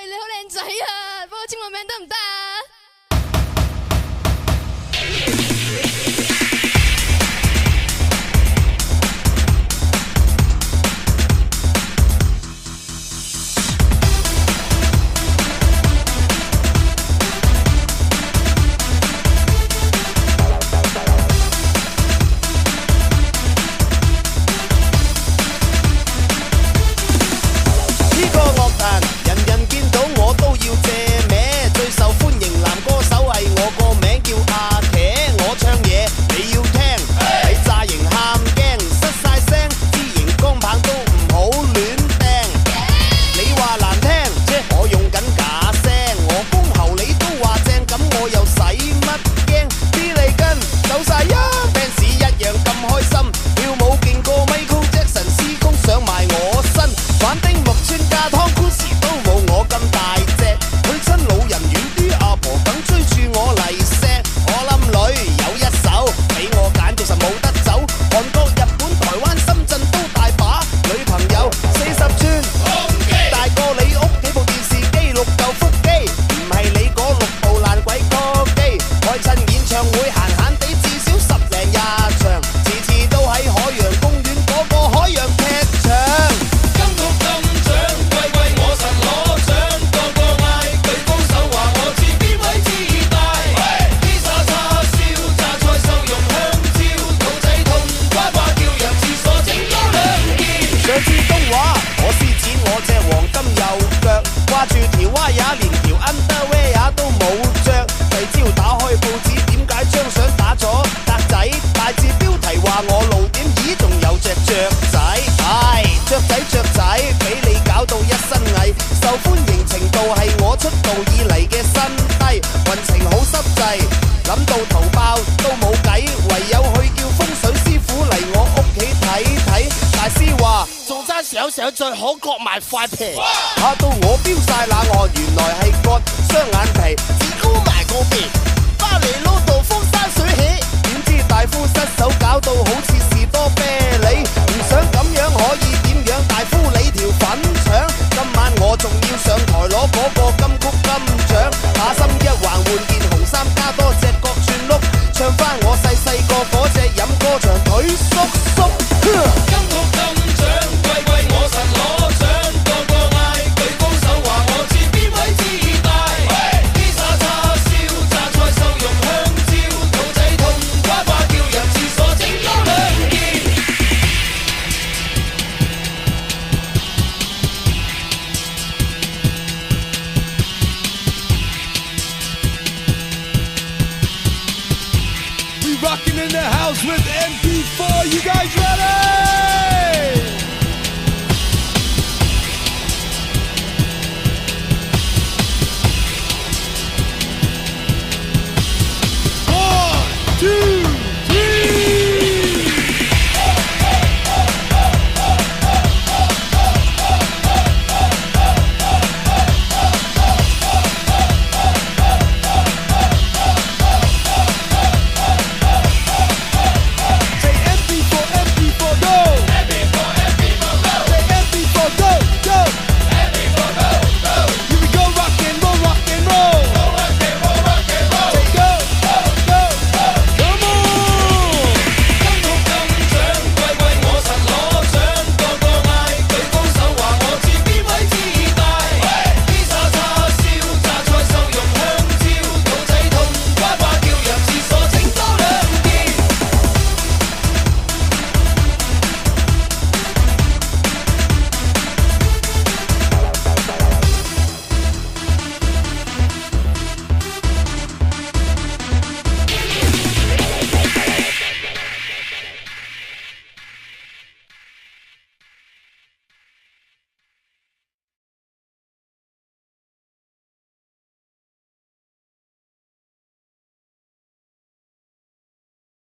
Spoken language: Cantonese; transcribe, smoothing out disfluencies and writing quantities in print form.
你好靚仔啊，幫我簽個名得唔得啊？想最好割埋塊皮，嚇到我飆晒冷汗，原來係割雙眼皮，只箍埋個鼻，巴黎撈到風生水起，點知大夫失手搞到好似士多啤梨，唔想咁樣可以點樣？大夫你條粉腸，今晚我仲要上台攞嗰個金曲金獎，把心一橫換件紅衫加多隻角轉碌，唱翻我細細個嗰隻飲歌場腿縮縮。金曲金獎貴貴我實攞獎，個個嗌舉高手話我知邊位至大。披薩叉燒榨菜瘦肉香蕉，肚仔痛呱呱叫入廁所整多兩件。We rockin' in the house with MP4, you guys ready?